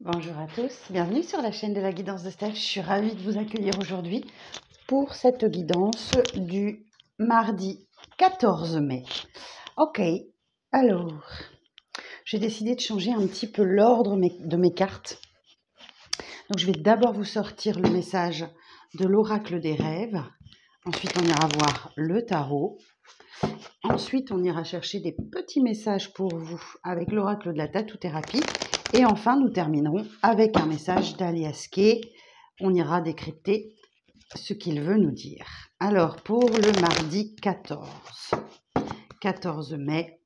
Bonjour à tous, bienvenue sur la chaîne de la guidance de Steph. Je suis ravie de vous accueillir aujourd'hui pour cette guidance du mardi 14 mai. Ok, alors, j'ai décidé de changer un petit peu l'ordre de mes cartes. Donc je vais d'abord vous sortir le message de l'oracle des rêves. Ensuite, on ira voir le tarot. Ensuite, on ira chercher des petits messages pour vous avec l'oracle de la tatou-thérapie. Et enfin, nous terminerons avec un message d'Alias Kay. On ira décrypter ce qu'il veut nous dire. Alors, pour le mardi 14 mai.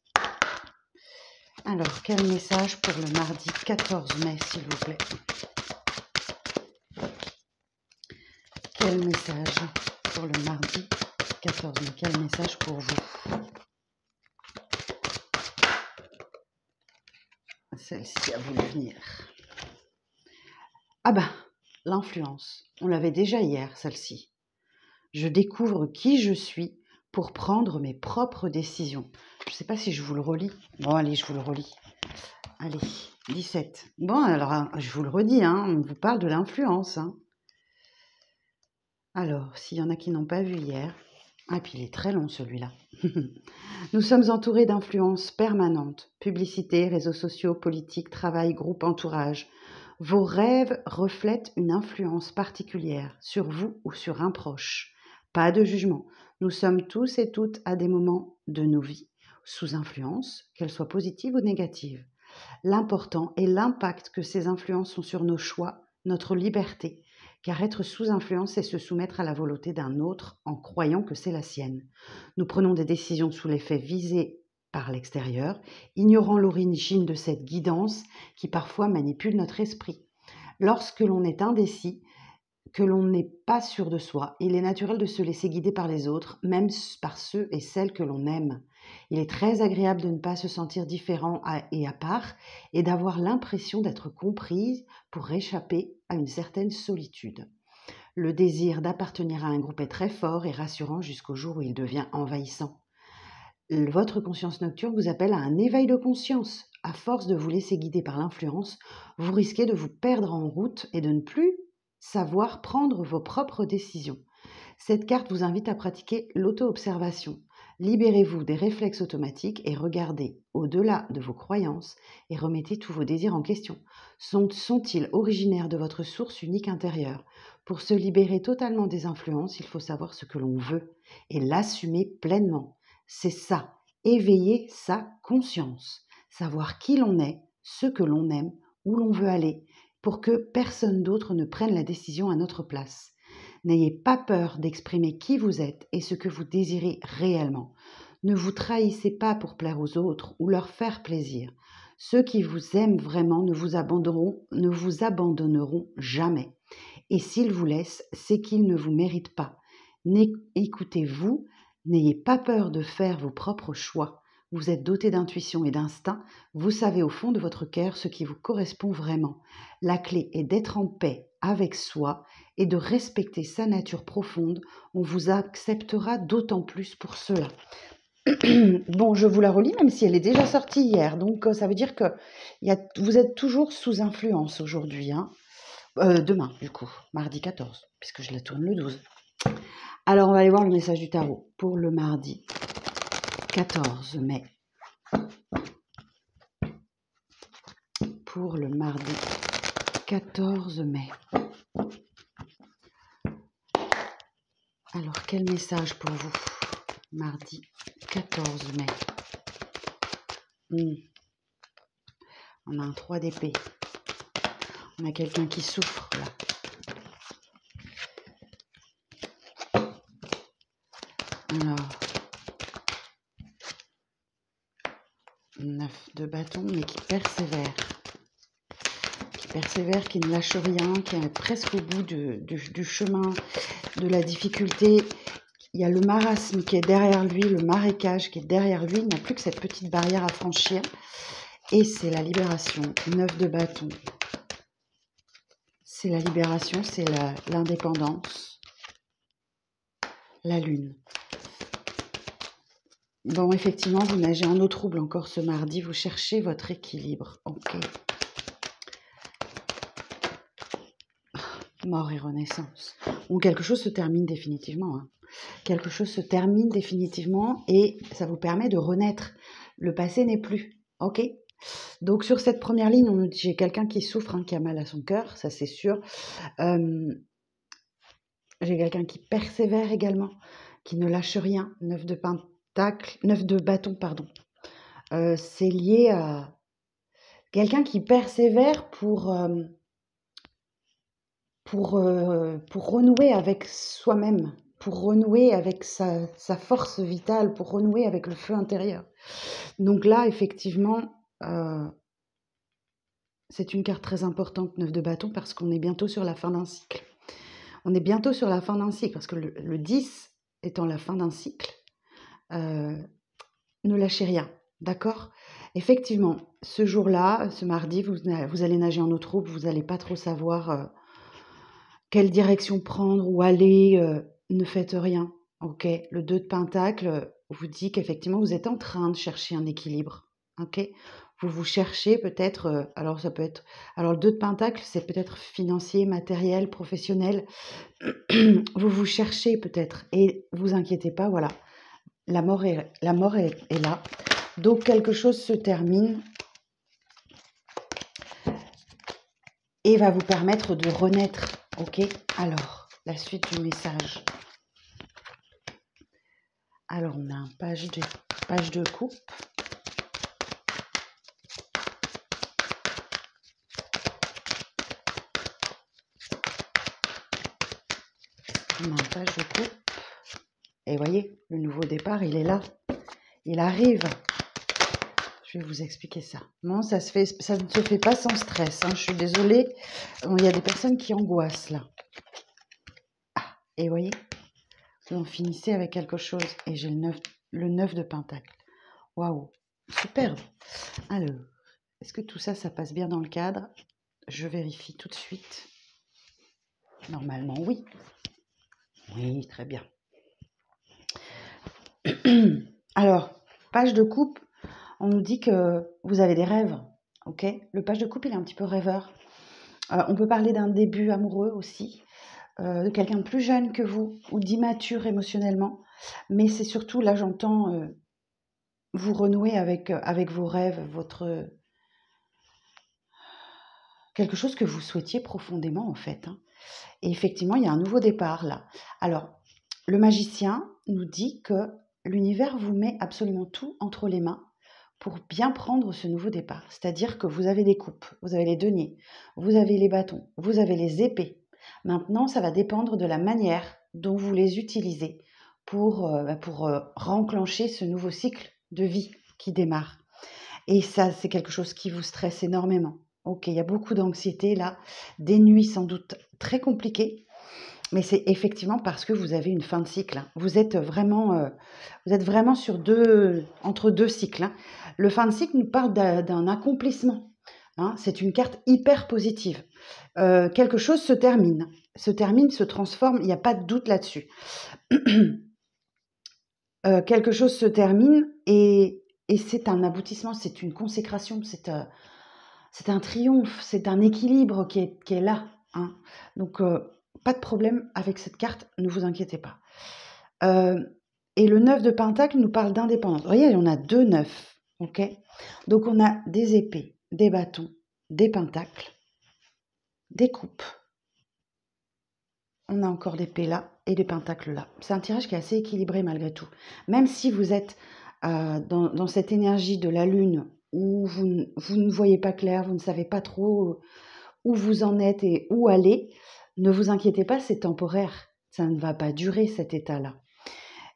Alors, quel message pour le mardi 14 mai, s'il vous plaît? Quel message pour le mardi 14 mai? Quel message pour vous? Celle-ci a voulu venir. Ah ben, l'influence. On l'avait déjà hier, celle-ci. Je découvre qui je suis pour prendre mes propres décisions. Je ne sais pas si je vous le relis. Bon, allez, je vous le relis. Allez, 17. Bon, alors, je vous le redis, on vous parle de l'influence. Alors, s'il y en a qui n'ont pas vu hier... Ah, puis il est très long, celui-là. Nous sommes entourés d'influences permanentes. Publicité, réseaux sociaux, politique, travail, groupe, entourage. Vos rêves reflètent une influence particulière sur vous ou sur un proche. Pas de jugement. Nous sommes tous et toutes à des moments de nos vies sous influence, qu'elles soient positives ou négatives. L'important est l'impact que ces influences ont sur nos choix, notre liberté, car être sous influence, c'est se soumettre à la volonté d'un autre en croyant que c'est la sienne. Nous prenons des décisions sous l'effet visé par l'extérieur, ignorant l'origine de cette guidance qui parfois manipule notre esprit. Lorsque l'on est indécis, que l'on n'est pas sûr de soi, il est naturel de se laisser guider par les autres, même par ceux et celles que l'on aime. Il est très agréable de ne pas se sentir différent et à part et d'avoir l'impression d'être comprise pour échapper à une certaine solitude. Le désir d'appartenir à un groupe est très fort et rassurant jusqu'au jour où il devient envahissant. Votre conscience nocturne vous appelle à un éveil de conscience. À force de vous laisser guider par l'influence, vous risquez de vous perdre en route et de ne plus savoir prendre vos propres décisions. Cette carte vous invite à pratiquer l'auto-observation. Libérez-vous des réflexes automatiques et regardez au-delà de vos croyances et remettez tous vos désirs en question. Sont-ils originaires de votre source unique intérieure? Pour se libérer totalement des influences, il faut savoir ce que l'on veut et l'assumer pleinement. C'est ça, éveiller sa conscience, savoir qui l'on est, ce que l'on aime, où l'on veut aller, pour que personne d'autre ne prenne la décision à notre place. N'ayez pas peur d'exprimer qui vous êtes et ce que vous désirez réellement. Ne vous trahissez pas pour plaire aux autres ou leur faire plaisir. Ceux qui vous aiment vraiment ne vous abandonneront jamais. Et s'ils vous laissent, c'est qu'ils ne vous méritent pas. Écoutez-vous, n'ayez pas peur de faire vos propres choix. Vous êtes doté d'intuition et d'instinct, vous savez au fond de votre cœur ce qui vous correspond vraiment. La clé est d'être en paix avec soi et de respecter sa nature profonde. On vous acceptera d'autant plus pour cela. Bon, je vous la relis même si elle est déjà sortie hier, donc ça veut dire que vous êtes toujours sous influence aujourd'hui. Demain, du coup, mardi 14, puisque je la tourne le 12. Alors, on va aller voir le message du tarot pour le mardi 14 mai. Pour le mardi 14 mai. Alors, quel message pour vous? Mardi 14 mai. On a un 3 d'épée. On a quelqu'un qui souffre, là. Alors, 9 de bâton, mais qui persévère. Qui ne lâche rien, qui est presque au bout du chemin, de la difficulté. Il y a le marasme qui est derrière lui, le marécage qui est derrière lui. Il n'a plus que cette petite barrière à franchir. Et c'est la libération. 9 de bâton. C'est la libération, c'est l'indépendance. La lune. Bon, effectivement, vous nagez en eau trouble encore ce mardi. Vous cherchez votre équilibre. Ok. mort et renaissance. Ou quelque chose se termine définitivement. Hein. Quelque chose se termine définitivement et ça vous permet de renaître. Le passé n'est plus. Ok? Donc sur cette première ligne, on nous dit j'ai quelqu'un qui souffre, hein, qui a mal à son cœur, ça c'est sûr. J'ai quelqu'un qui persévère également, qui ne lâche rien. 9 de pentacle, 9 de bâton, pardon. C'est lié à quelqu'un qui persévère pour renouer avec soi-même, pour renouer avec sa force vitale, pour renouer avec le feu intérieur. Donc là, effectivement, c'est une carte très importante, 9 de bâton, parce qu'on est bientôt sur la fin d'un cycle. On est bientôt sur la fin d'un cycle, parce que le 10 étant la fin d'un cycle, ne lâchez rien, d'accord? Effectivement, ce jour-là, ce mardi, vous allez nager en eau trouble, vous n'allez pas trop savoir quelle direction prendre, où aller, ne faites rien, ok? Le 2 de pentacle vous dit qu'effectivement, vous êtes en train de chercher un équilibre, ok? Vous cherchez peut-être, alors ça peut être... Alors le 2 de pentacle, c'est peut-être financier, matériel, professionnel. Vous cherchez peut-être, et vous inquiétez pas, voilà. La mort est là. Donc quelque chose se termine et va vous permettre de renaître, ok? Alors, la suite du message. Alors, on a un page de coupe. On a un page de coupe. Et voyez, le nouveau départ, il est là. Il arrive. Je vais vous expliquer ça. Non, ça ne se fait pas sans stress. Hein. Je suis désolée. Il y a des personnes qui angoissent là. Ah, et voyez, on finissait avec quelque chose. Et j'ai le 9 de pentacle. Waouh, superbe. Alors, est-ce que tout ça, ça passe bien dans le cadre? Je vérifie tout de suite. Normalement, oui. Oui, très bien. Alors, page de coupe, on nous dit que vous avez des rêves, ok? Le page de coupe, il est un petit peu rêveur. On peut parler d'un début amoureux aussi, de quelqu'un de plus jeune que vous, ou d'immature émotionnellement. Mais c'est surtout, là j'entends, vous renouer avec vos rêves, quelque chose que vous souhaitiez profondément en fait. Hein. Et effectivement, il y a un nouveau départ là. Alors, le magicien nous dit que l'univers vous met absolument tout entre les mains pour bien prendre ce nouveau départ. C'est-à-dire que vous avez des coupes, vous avez les deniers, vous avez les bâtons, vous avez les épées. Maintenant, ça va dépendre de la manière dont vous les utilisez pour renclencher ce nouveau cycle de vie qui démarre. Et ça, c'est quelque chose qui vous stresse énormément. Ok, il y a beaucoup d'anxiété là, des nuits sans doute très compliquées, mais c'est effectivement parce que vous avez une fin de cycle. Hein. Vous êtes vraiment sur entre deux cycles. Hein. Le fin de cycle nous parle d'un accomplissement. Hein. C'est une carte hyper positive. Quelque chose se termine, se transforme, il n'y a pas de doute là-dessus. Quelque chose se termine et c'est un aboutissement, c'est une consécration, c'est un triomphe, c'est un équilibre qui est là. Hein. Donc, pas de problème avec cette carte, ne vous inquiétez pas. Et le 9 de pentacle nous parle d'indépendance. Vous voyez, on a 2 9, ok? Donc, on a des épées, des bâtons, des pentacles, des coupes. On a encore des épées là et des pentacles là. C'est un tirage qui est assez équilibré malgré tout. Même si vous êtes dans cette énergie de la lune où vous ne voyez pas clair, vous ne savez pas trop où vous en êtes et où aller, ne vous inquiétez pas, c'est temporaire. Ça ne va pas durer cet état-là.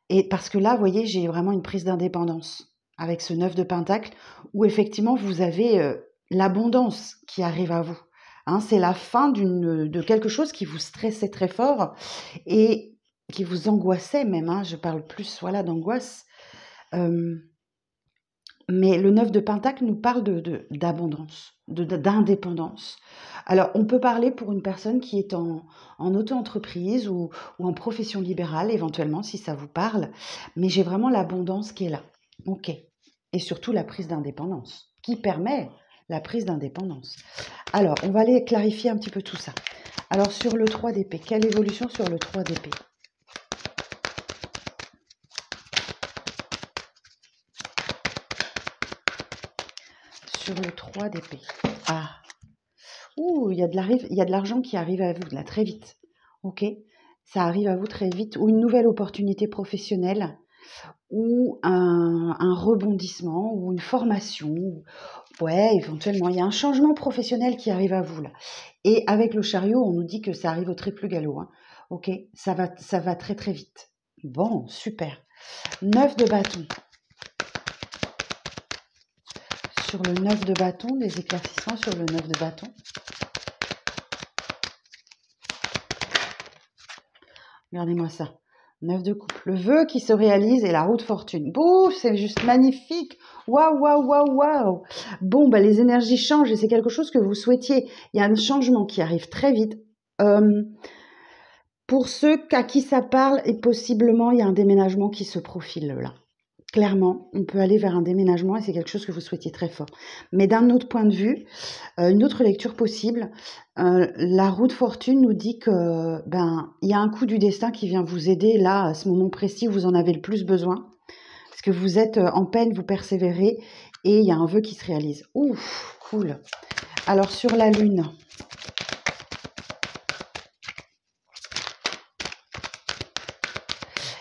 Et parce que là, vous voyez, j'ai vraiment une prise d'indépendance avec ce 9 de pentacle où effectivement vous avez l'abondance qui arrive à vous. Hein, c'est la fin de quelque chose qui vous stressait très fort et qui vous angoissait même. Hein, je parle plus d'angoisse. Mais le 9 de pentacle nous parle d'abondance, d'indépendance. Alors, on peut parler pour une personne qui est en auto-entreprise ou en profession libérale, éventuellement, si ça vous parle. Mais j'ai vraiment l'abondance qui est là. OK. Et surtout la prise d'indépendance, qui permet la prise d'indépendance. Alors, on va aller clarifier un petit peu tout ça. Alors, sur le 3 d'épée, quelle évolution sur le 3 d'épée? Sur le 3 d'épée. Ah, ouh, il y a de l'argent qui arrive à vous, là, très vite. Ok, ça arrive à vous très vite. Ou une nouvelle opportunité professionnelle, ou un rebondissement, ou une formation. Ouais, éventuellement, il y a un changement professionnel qui arrive à vous, là. Et avec le chariot, on nous dit que ça arrive au triple galop, hein. Ok, ça va très très vite. Bon, super. 9 de bâton. Sur le 9 de bâton, des éclaircissements sur le 9 de bâton. Regardez-moi ça. 9 de coupe. Le vœu qui se réalise et la roue de fortune. Bouh, c'est juste magnifique. Waouh, waouh, waouh, waouh. Bon, bah, les énergies changent et c'est quelque chose que vous souhaitiez. Il y a un changement qui arrive très vite. Pour ceux à qui ça parle, et possiblement, il y a un déménagement qui se profile là. Clairement, on peut aller vers un déménagement et c'est quelque chose que vous souhaitiez très fort. Mais d'un autre point de vue, une autre lecture possible, la roue de fortune nous dit que il y a un coup du destin qui vient vous aider là, à ce moment précis où vous en avez le plus besoin. Parce que vous êtes en peine, vous persévérez et il y a un vœu qui se réalise. Ouf, cool. Alors sur la lune.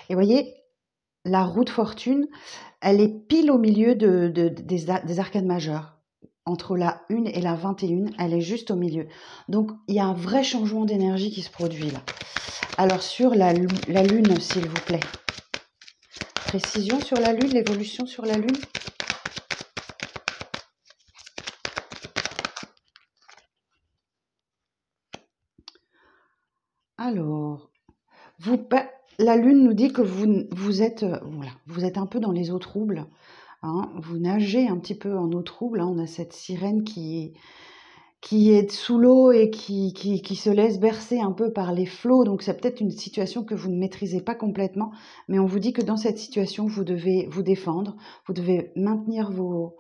Et voyez, la roue de fortune, elle est pile au milieu des arcanes majeures. Entre la 1 et la 21, elle est juste au milieu. Donc, il y a un vrai changement d'énergie qui se produit là. Alors, sur la lune, s'il vous plaît. Précision sur la lune, l'évolution sur la lune. Alors, la lune nous dit que vous êtes un peu dans les eaux troubles. Hein, vous nagez un petit peu en eau trouble. Hein, on a cette sirène qui est sous l'eau et qui se laisse bercer un peu par les flots. Donc, c'est peut-être une situation que vous ne maîtrisez pas complètement. Mais on vous dit que dans cette situation, vous devez vous défendre. Vous devez maintenir vos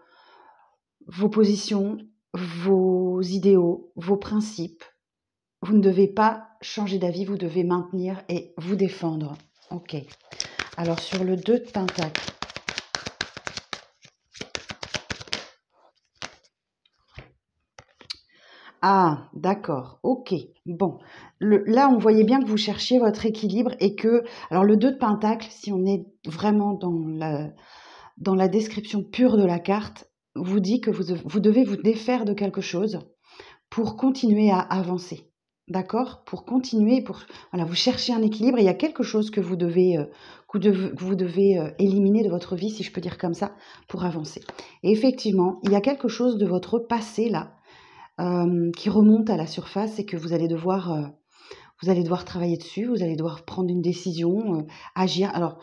positions, vos idéaux, vos principes. Vous ne devez pas changer d'avis. Vous devez maintenir et vous défendre. Ok. Alors, sur le 2 de Pentacle. Ah, d'accord, ok. Bon, là, on voyait bien que vous cherchiez votre équilibre et que... Alors, le 2 de Pentacle, si on est vraiment dans la description pure de la carte, vous dit que vous devez vous défaire de quelque chose pour continuer à avancer. D'accord? Pour continuer, voilà, vous cherchez un équilibre et il y a quelque chose que vous devez éliminer de votre vie, si je peux dire comme ça, pour avancer. Et effectivement, il y a quelque chose de votre passé là qui remonte à la surface et que vous allez devoir travailler dessus, vous allez devoir prendre une décision, agir. Alors,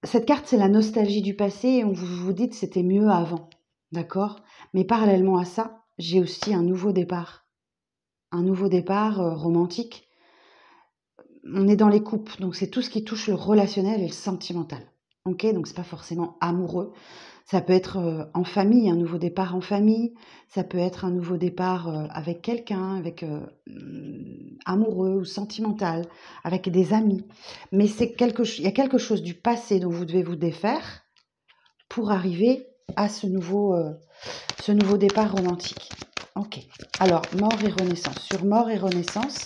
cette carte, c'est la nostalgie du passé et vous vous dites c'était mieux avant, d'accord? Mais parallèlement à ça, j'ai aussi un nouveau départ romantique. On est dans les couples, donc c'est tout ce qui touche le relationnel et le sentimental. Ok, donc c'est pas forcément amoureux. Ça peut être en famille, un nouveau départ en famille. Ça peut être un nouveau départ avec quelqu'un, amoureux ou sentimental, avec des amis. Mais il y a quelque chose du passé dont vous devez vous défaire pour arriver à ce nouveau départ romantique. Ok. Alors, mort et renaissance. Sur mort et renaissance,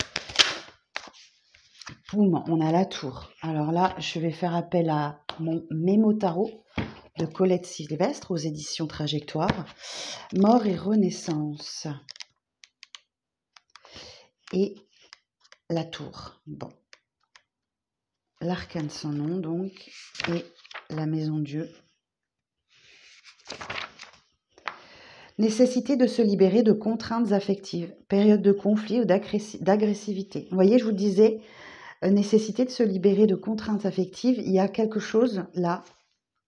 boum, on a la tour. Alors là, je vais faire appel à mon mémo tarot de Colette Sylvestre aux éditions Trajectoire. Mort et renaissance. Et la tour. Bon. L'arcane sans nom, donc, et la maison Dieu. Nécessité de se libérer de contraintes affectives, période de conflit ou d'agressivité. Vous voyez, je vous disais, nécessité de se libérer de contraintes affectives, il y a quelque chose là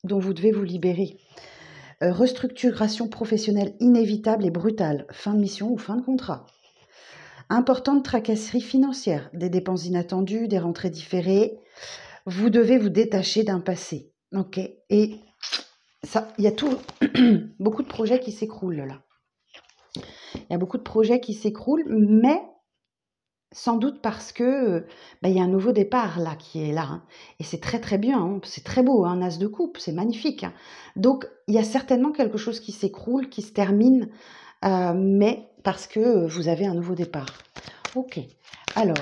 dont vous devez vous libérer. Restructuration professionnelle inévitable et brutale, fin de mission ou fin de contrat. Importante tracasserie financière, des dépenses inattendues, des rentrées différées. Vous devez vous détacher d'un passé. Ok. Et ça, il y a beaucoup de projets qui s'écroulent là. Il y a beaucoup de projets qui s'écroulent, mais sans doute parce que il y a un nouveau départ là qui est là, hein. Et c'est très très bien, hein, c'est très beau, hein, un as de coupe, c'est magnifique, hein. Donc il y a certainement quelque chose qui s'écroule, qui se termine, mais parce que vous avez un nouveau départ. Ok, alors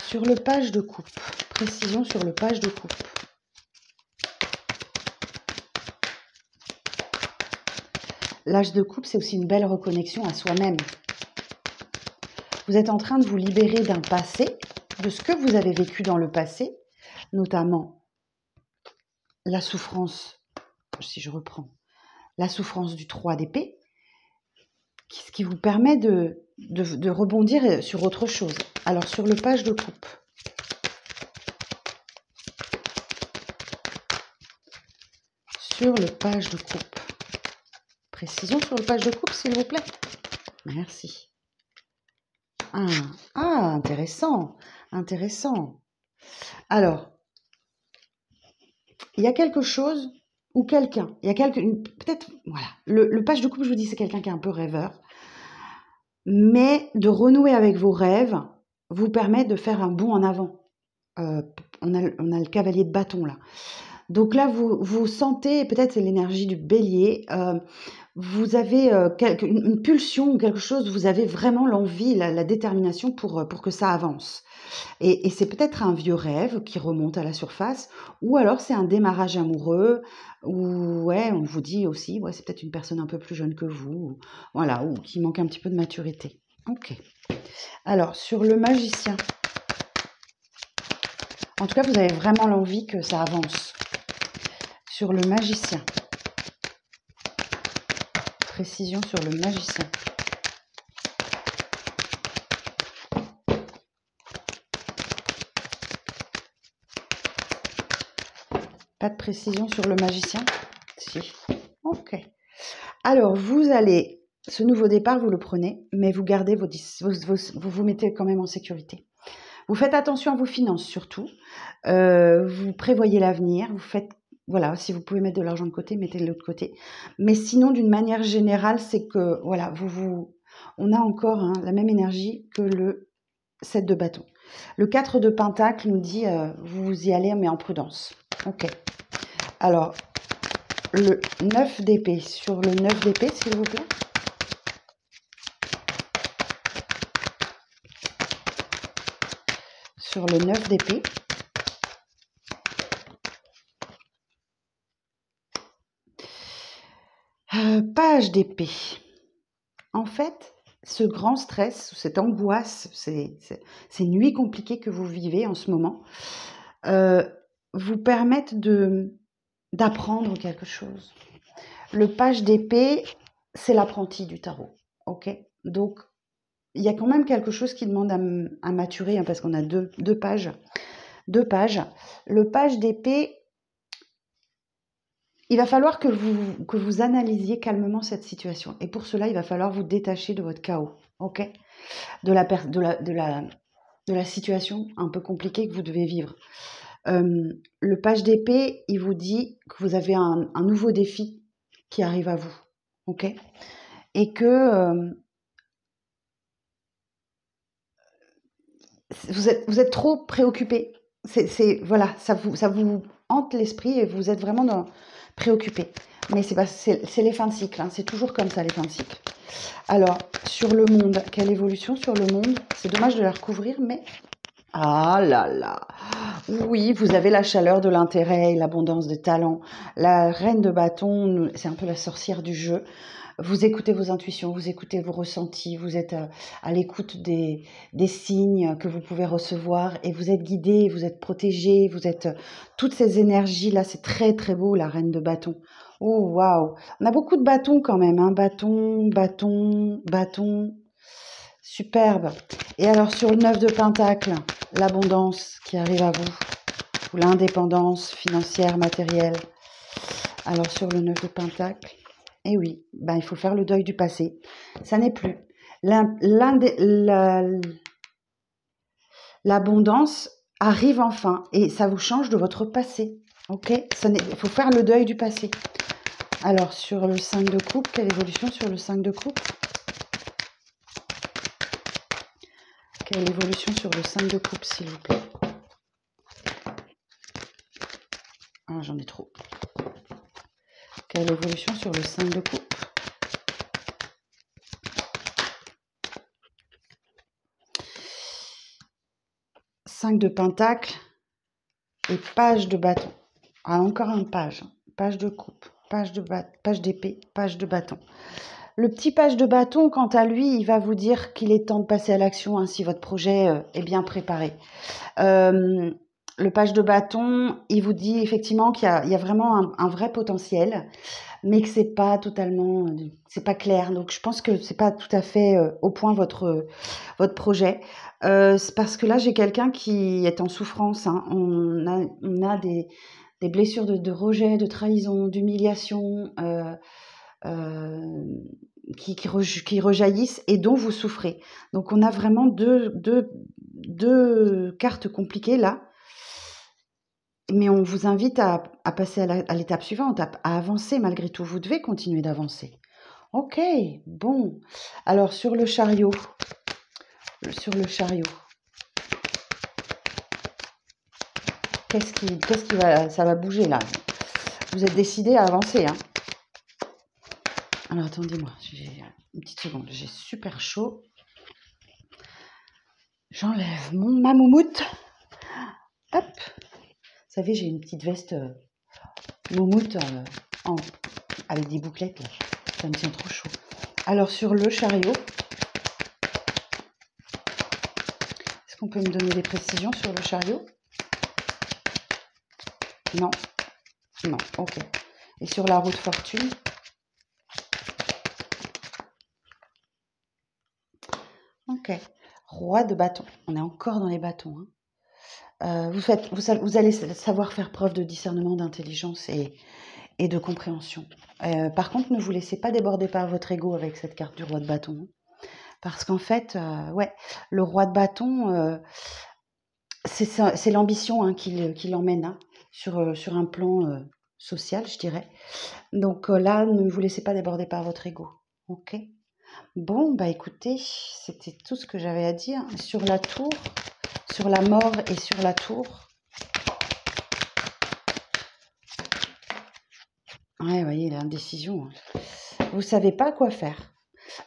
sur le page de coupe, précision sur le page de coupe. L'âge de coupe, c'est aussi une belle reconnexion à soi-même. Vous êtes en train de vous libérer d'un passé, de ce que vous avez vécu dans le passé, notamment la souffrance, si je reprends, la souffrance du 3 d'épée, ce qui vous permet de rebondir sur autre chose. Alors, sur le page de coupe. Sur le page de coupe. Précision sur le page de coupe, s'il vous plaît. Merci. Ah, intéressant, intéressant. Alors, il y a quelque chose ou quelqu'un, il y a peut-être, voilà, le page de coupe, je vous dis, c'est quelqu'un qui est un peu rêveur, mais de renouer avec vos rêves vous permet de faire un bond en avant. On a le cavalier de bâton là. Donc là, vous sentez, peut-être c'est l'énergie du bélier, vous avez une pulsion ou quelque chose, vous avez vraiment l'envie, la détermination pour que ça avance. Et c'est peut-être un vieux rêve qui remonte à la surface, ou alors c'est un démarrage amoureux, ou ouais, on vous dit aussi, ouais, c'est peut-être une personne un peu plus jeune que vous, voilà, ou qui manque un petit peu de maturité. Ok. Alors, sur le magicien, en tout cas, vous avez vraiment l'envie que ça avance. Sur le magicien, précision sur le magicien. Pas de précision sur le magicien? Si. Ok. Alors, vous allez, ce nouveau départ, vous le prenez, mais vous gardez vous vous mettez quand même en sécurité. Vous faites attention à vos finances surtout. Vous prévoyez l'avenir. Vous faites, voilà, si vous pouvez mettre de l'argent de côté, mettez de l'autre côté. Mais sinon, d'une manière générale, c'est que, voilà, on a encore la même énergie que le 7 de bâton. Le 4 de pentacle nous dit, vous y allez, mais en prudence. Ok. Alors, le 9 d'épée. Sur le 9 d'épée, s'il vous plaît. Sur le 9 d'épée. Page d'épée. En fait, ce grand stress, cette angoisse, ces nuits compliquées que vous vivez en ce moment, vous permettent d'apprendre quelque chose. Le page d'épée, c'est l'apprenti du tarot. Ok. Donc, il y a quand même quelque chose qui demande à maturer, hein, parce qu'on a deux pages. Le page d'épée, il va falloir que vous analysiez calmement cette situation. Et pour cela, il va falloir vous détacher de votre chaos, ok, de la situation un peu compliquée que vous devez vivre. Le page d'épée, il vous dit que vous avez un nouveau défi qui arrive à vous, ok, et que vous êtes trop préoccupé. Voilà, ça vous hante l'esprit et vous êtes vraiment préoccupé. Mais c'est les fins de cycle, hein, c'est toujours comme ça les fins de cycle. Alors, sur le monde, quelle évolution sur le monde? C'est dommage de la recouvrir, mais... Ah là là! Oui, vous avez la chaleur de l'intérêt, l'abondance de talent. La reine de bâton, c'est un peu la sorcière du jeu. Vous écoutez vos intuitions, vous écoutez vos ressentis, vous êtes à l'écoute des signes que vous pouvez recevoir et vous êtes guidé, vous êtes protégé, vous êtes... toutes ces énergies-là, c'est très très beau, la reine de bâton. Oh, waouh! On a beaucoup de bâtons quand même, hein. Bâton, bâton, bâton. Superbe. Et alors sur le 9 de pentacle, l'abondance qui arrive à vous, ou l'indépendance financière, matérielle. Alors sur le 9 de pentacle, eh oui, il faut faire le deuil du passé. Ça n'est plus. L'abondance arrive enfin et ça vous change de votre passé. Ok, il faut faire le deuil du passé. Alors sur le 5 de coupe, quelle évolution sur le 5 de coupe? Quelle est l'évolution sur le 5 de coupe, s'il vous plaît? Ah, j'en ai trop. Quelle est l'évolution sur le 5 de coupe? Cinq de pentacle et page de bâton. Ah, encore un page. Page de coupe, page d'épée, page de bâton. Le petit page de bâton, quant à lui, il va vous dire qu'il est temps de passer à l'action, hein, si votre projet est bien préparé. Le page de bâton, il vous dit effectivement qu'il y a vraiment un vrai potentiel, mais que c'est pas totalement, c'est pas clair. Donc je pense que c'est pas tout à fait au point votre projet. C'est parce que là j'ai quelqu'un qui est en souffrance, hein. On a des blessures de rejet, de trahison, d'humiliation, qui rejaillissent et dont vous souffrez. Donc on a vraiment deux cartes compliquées là. Mais on vous invite à passer à l'étape suivante, à avancer malgré tout. Vous devez continuer d'avancer. Ok, bon. Alors sur le chariot, qu'est-ce qui va, ça va bouger là? Vous êtes décidé à avancer, hein? Alors attendez-moi, j'ai une petite seconde, j'ai super chaud. J'enlève ma moumoute. Hop. Vous savez, j'ai une petite veste moumoute avec des bouclettes là. Ça me tient trop chaud. Alors sur le chariot, est-ce qu'on peut me donner des précisions sur le chariot? Non. Non, ok. Et sur la roue de fortune? Ok. Roi de bâton. On est encore dans les bâtons, hein. Vous allez savoir faire preuve de discernement, d'intelligence et de compréhension. Par contre, ne vous laissez pas déborder par votre ego avec cette carte du roi de bâton, hein. Parce qu'en fait, ouais, le roi de bâton, c'est l'ambition, hein, qui l'emmène, hein, sur un plan social, je dirais. Donc là, ne vous laissez pas déborder par votre ego. Ok? Bon, bah écoutez, c'était tout ce que j'avais à dire sur la tour, sur la mort et sur la tour. Ouais, vous voyez, l'indécision, hein. Vous ne savez pas quoi faire.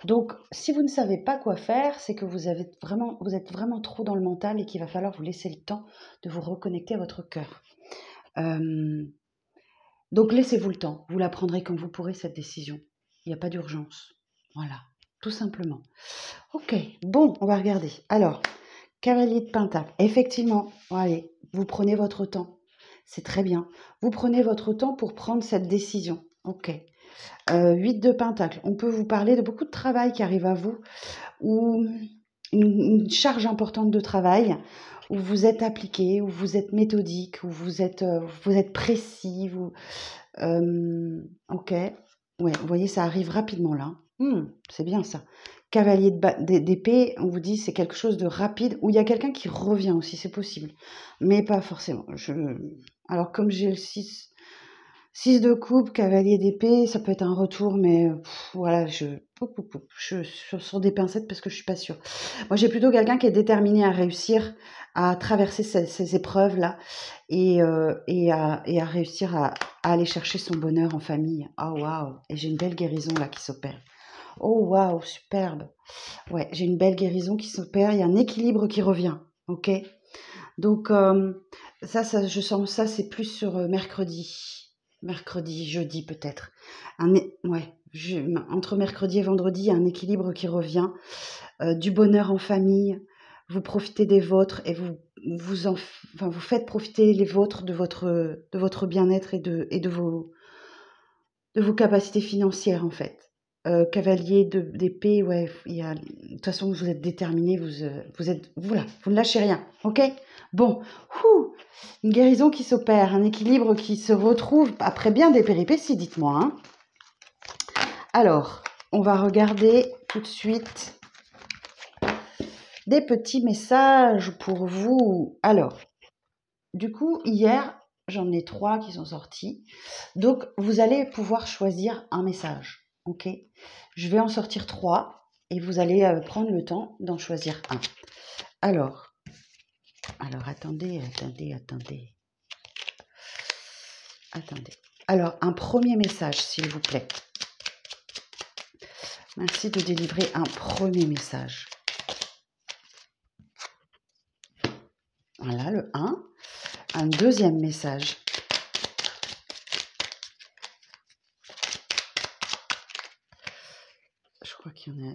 Donc, si vous ne savez pas quoi faire, c'est que vous êtes vraiment trop dans le mental et qu'il va falloir vous laisser le temps de vous reconnecter à votre cœur. Donc, laissez-vous le temps. Vous la prendrez quand vous pourrez, cette décision. Il n'y a pas d'urgence. Voilà, tout simplement. Ok, bon, on va regarder. Alors, cavalier de pentacle. Effectivement, allez, vous prenez votre temps. C'est très bien. Vous prenez votre temps pour prendre cette décision. Ok. 8 de pentacle. On peut vous parler de beaucoup de travail qui arrive à vous, ou une charge importante de travail, où vous êtes appliqué, où vous êtes méthodique, où vous êtes précis. Ok. Ouais, vous voyez, ça arrive rapidement là. C'est bien ça. Cavalier d'épée, on vous dit c'est quelque chose de rapide, où il y a quelqu'un qui revient aussi, c'est possible. Mais pas forcément. Alors comme j'ai le 6 de coupe, cavalier d'épée, ça peut être un retour, mais voilà, je sur des pincettes parce que je suis pas sûre. Moi, j'ai plutôt quelqu'un qui est déterminé à réussir à traverser ces épreuves-là et à réussir à aller chercher son bonheur en famille. Oh waouh! Et j'ai une belle guérison là qui s'opère. Oh waouh, superbe! Ouais, j'ai une belle guérison qui s'opère. Il y a un équilibre qui revient. Ok? Donc ça, je sens ça, c'est plus sur mercredi, jeudi peut-être. Ouais, entre mercredi et vendredi, il y a un équilibre qui revient, du bonheur en famille. Vous profitez des vôtres et vous faites profiter les vôtres de votre bien-être et de vos capacités financières en fait. Cavalier d'épée, ouais, de toute façon vous êtes déterminé, vous êtes, voilà, vous ne lâchez rien, ok? Bon, une guérison qui s'opère, un équilibre qui se retrouve après bien des péripéties, dites-moi, hein. Alors, on va regarder tout de suite des petits messages pour vous. Alors, du coup, hier, j'en ai 3 qui sont sortis. Donc, vous allez pouvoir choisir un message. Ok, je vais en sortir 3 et vous allez prendre le temps d'en choisir un. Alors, attendez. Alors, un premier message, s'il vous plaît. Merci de délivrer un premier message. Voilà, le 1. Un deuxième message. Je crois qu'il y en a...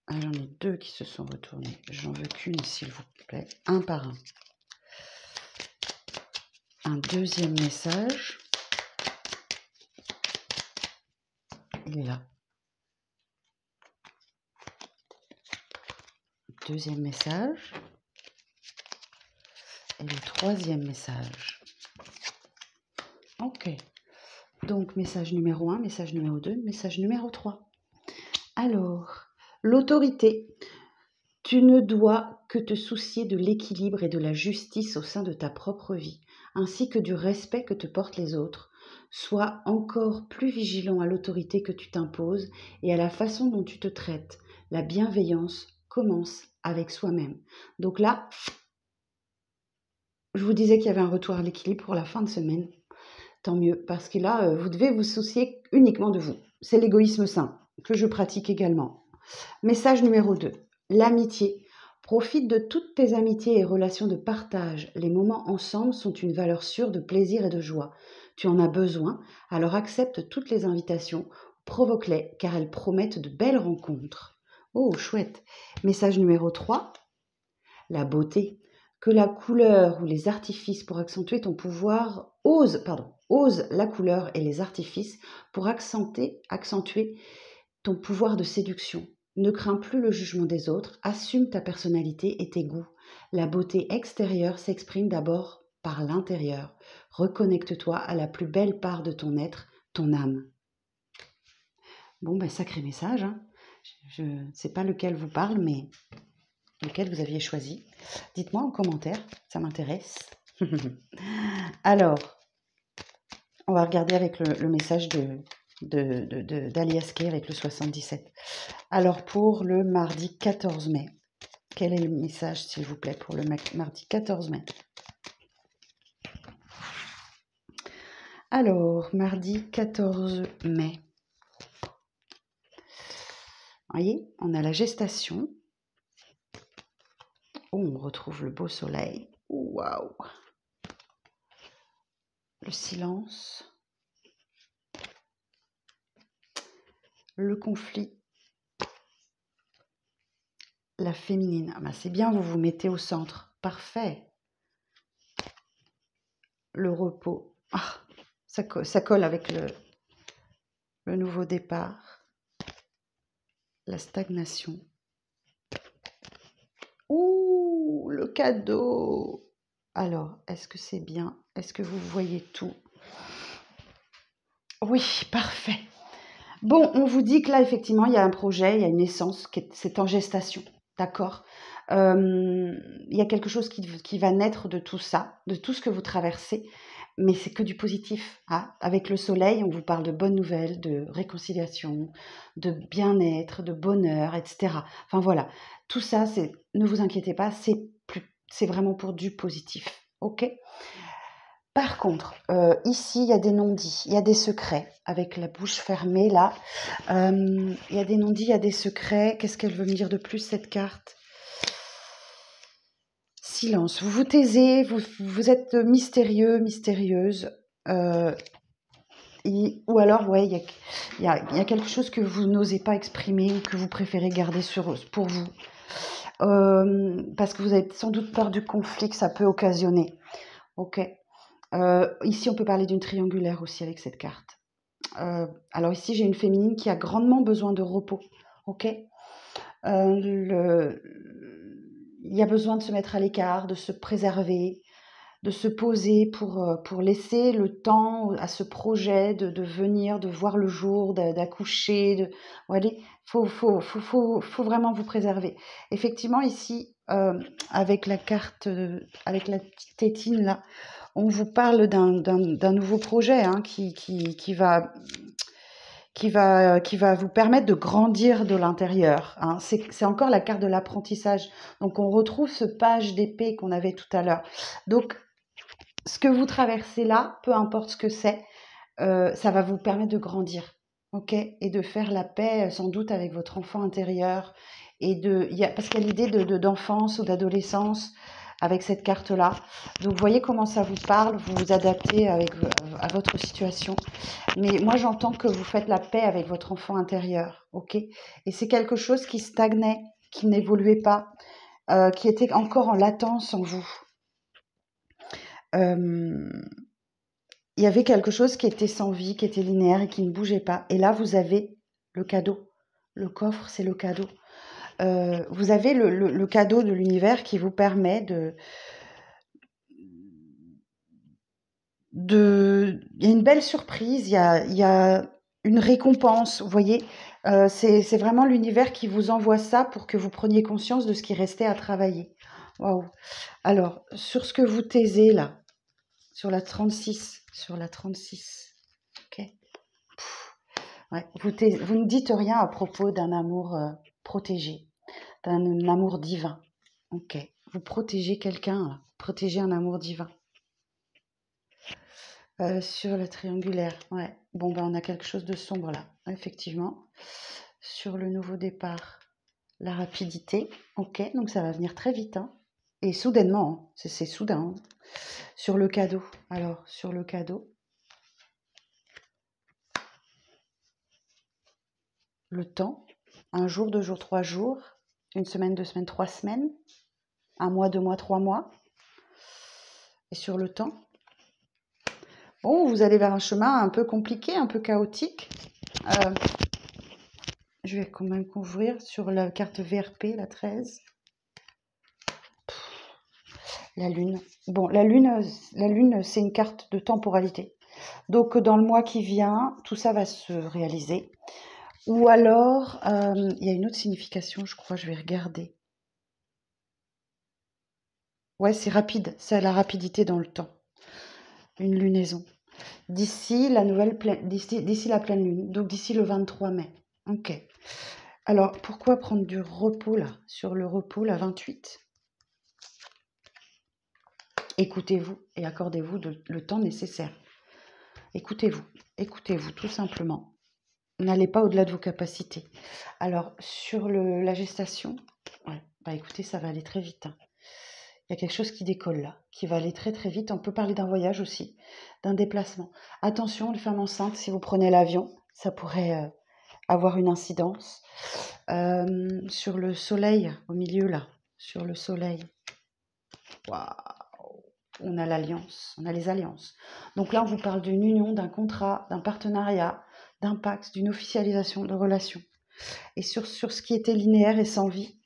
Ah, j'en ai 2 qui se sont retournés. J'en veux qu'une, s'il vous plaît. Un par un. Un deuxième message. Il est là. Deuxième message. Et le troisième message. Ok. Donc, message numéro 1, message numéro 2, message numéro 3. Alors, l'autorité. Tu ne dois que te soucier de l'équilibre et de la justice au sein de ta propre vie, ainsi que du respect que te portent les autres. Sois encore plus vigilant à l'autorité que tu t'imposes et à la façon dont tu te traites. La bienveillance commence avec soi-même. Donc là, je vous disais qu'il y avait un retour à l'équilibre pour la fin de semaine. Tant mieux, parce que là, vous devez vous soucier uniquement de vous. C'est l'égoïsme sain, que je pratique également. Message numéro 2. L'amitié. Profite de toutes tes amitiés et relations de partage. Les moments ensemble sont une valeur sûre de plaisir et de joie. Tu en as besoin, alors accepte toutes les invitations, provoque-les, car elles promettent de belles rencontres. Oh, chouette. Message numéro 3. La beauté. Que la couleur ou les artifices pour accentuer ton pouvoir, ose la couleur et les artifices pour accentuer ton pouvoir de séduction. Ne crains plus le jugement des autres, assume ta personnalité et tes goûts. La beauté extérieure s'exprime d'abord par l'intérieur. Reconnecte-toi à la plus belle part de ton être, ton âme. Bon, ben sacré message, hein. Je ne sais pas lequel vous parle, mais lequel vous aviez choisi. Dites-moi en commentaire, ça m'intéresse. Alors, on va regarder avec le message d'Alias Kay avec le 77. Alors, pour le mardi 14 mai, quel est le message, s'il vous plaît, pour le mardi 14 mai? Alors, mardi 14 mai. Vous voyez, on a la gestation. Oh, on retrouve le beau soleil. Waouh! Le silence. Le conflit. La féminine. Ah ben c'est bien, vous vous mettez au centre. Parfait. Le repos. Ah, ça colle avec le nouveau départ. La stagnation. Ouh, le cadeau. Alors, est-ce que c'est bien? Est-ce que vous voyez tout? Oui, parfait. Bon, on vous dit que là, effectivement, il y a un projet, il y a une naissance, c'est en gestation, d'accord? Il y a quelque chose qui va naître de tout ça, de tout ce que vous traversez, mais c'est que du positif, hein. Avec le soleil, on vous parle de bonnes nouvelles, de réconciliation, de bien-être, de bonheur, etc. Enfin voilà, tout ça, ne vous inquiétez pas, c'est vraiment pour du positif, ok? Par contre, ici, il y a des non-dits, il y a des secrets, avec la bouche fermée là. Il y a des non-dits, il y a des secrets. Qu'est-ce qu'elle veut me dire de plus, cette carte? Silence. Vous vous taisez, vous êtes mystérieux, mystérieuse. Ou alors, ouais, il y a quelque chose que vous n'osez pas exprimer ou que vous préférez garder pour vous. Parce que vous avez sans doute peur du conflit que ça peut occasionner. Ok. Ici, on peut parler d'une triangulaire aussi avec cette carte. Alors ici, j'ai une féminine qui a grandement besoin de repos. Ok. Il y a besoin de se mettre à l'écart, de se préserver, de se poser pour laisser le temps à ce projet de venir, de voir le jour, d'accoucher. Il faut vraiment vous préserver. Effectivement, ici, avec la carte, avec la petite tétine là, on vous parle d'un nouveau projet hein, qui va qui va vous permettre de grandir de l'intérieur, hein. C'est encore la carte de l'apprentissage. Donc, on retrouve ce page d'épée qu'on avait tout à l'heure. Donc, ce que vous traversez là, peu importe ce que c'est, ça va vous permettre de grandir, ok? Et de faire la paix, sans doute, avec votre enfant intérieur. Parce qu'il y a l'idée d'enfance ou d'adolescence avec cette carte-là. Donc, vous voyez comment ça vous parle, vous vous adaptez à votre situation. Mais moi, j'entends que vous faites la paix avec votre enfant intérieur, ok? Et c'est quelque chose qui stagnait, qui n'évoluait pas, qui était encore en latence en vous. Il y avait quelque chose qui était sans vie, qui était linéaire et qui ne bougeait pas. Et là, vous avez le cadeau. Le coffre, c'est le cadeau. Vous avez le cadeau de l'univers qui vous permet il y a une belle surprise, il y a une récompense, vous voyez. C'est vraiment l'univers qui vous envoie ça pour que vous preniez conscience de ce qui restait à travailler. Waouh. Alors, sur ce que vous taisez là, sur la 36, ok. Ouais, vous ne dites rien à propos d'un amour protégé, d'un amour divin. Ok, vous protégez quelqu'un, protégez un amour divin. Sur le triangulaire, ouais. Bon, ben, on a quelque chose de sombre là, effectivement. Sur le nouveau départ, la rapidité, ok, donc ça va venir très vite, hein. Et soudainement, hein. C'est soudain, hein. Sur le cadeau, alors, sur le cadeau, le temps, un jour, 2 jours, 3 jours, une semaine, 2 semaines, 3 semaines, un mois, 2 mois, 3 mois. Et sur le temps, bon, vous allez vers un chemin un peu compliqué, un peu chaotique. Je vais quand même couvrir sur la carte VRP, la 13. La lune. Bon, la lune, c'est une carte de temporalité. Donc, dans le mois qui vient, tout ça va se réaliser. Ou alors, il y a une autre signification, je crois, je vais regarder. Ouais, c'est rapide, c'est la rapidité dans le temps. Une lunaison. D'ici la pleine lune, donc d'ici le 23 mai. Ok. Alors, pourquoi prendre du repos là? Sur le repos, la 28. Écoutez-vous et accordez-vous le temps nécessaire. Écoutez-vous tout simplement. N'allez pas au-delà de vos capacités. Alors, sur la gestation, ouais, bah écoutez, ça va aller très vite, hein. Il y a quelque chose qui décolle là, qui va aller très très vite. On peut parler d'un voyage aussi, d'un déplacement. Attention, les femmes enceintes, si vous prenez l'avion, ça pourrait avoir une incidence. Sur le soleil, au milieu là, sur le soleil. Waouh, on a l'alliance, on a les alliances. Donc là, on vous parle d'une union, d'un contrat, d'un partenariat, d'un pacte, d'une officialisation de relations. Et sur ce qui était linéaire et sans vie,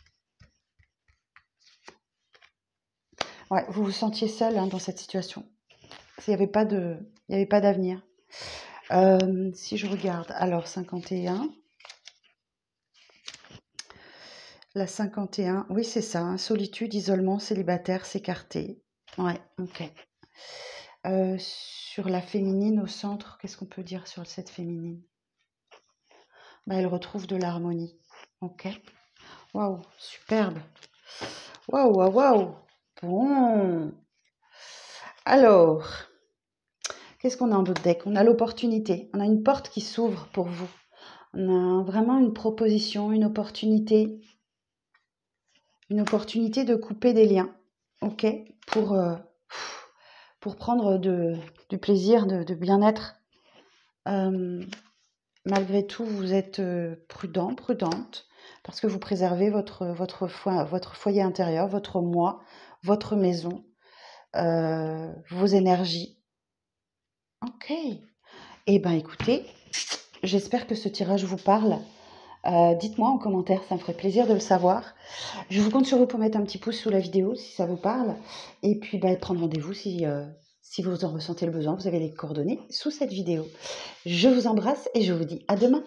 ouais, vous vous sentiez seul, hein, dans cette situation. Il n'y avait pas d'avenir. Si je regarde, alors 51. La 51, oui, c'est ça, hein, solitude, isolement, célibataire, s'écarter. Ouais, ok. Sur la féminine au centre, qu'est-ce qu'on peut dire sur cette féminine? Bah, elle retrouve de l'harmonie. Ok. Waouh, superbe. Waouh, waouh, waouh. Bon. Alors, qu'est-ce qu'on a en d'autres deck? On a l'opportunité. On a une porte qui s'ouvre pour vous. On a vraiment une proposition, une opportunité de couper des liens, ok, pour prendre du plaisir, de bien-être. Malgré tout, vous êtes prudent, prudente, parce que vous préservez votre foyer intérieur, votre moi, votre maison, vos énergies. Ok. Eh bien, écoutez, j'espère que ce tirage vous parle. Dites-moi en commentaire, ça me ferait plaisir de le savoir. Je vous compte sur vous pour mettre un petit pouce sous la vidéo si ça vous parle. Et puis prendre rendez-vous si vous en ressentez le besoin. Vous avez les coordonnées sous cette vidéo. Je vous embrasse et je vous dis à demain.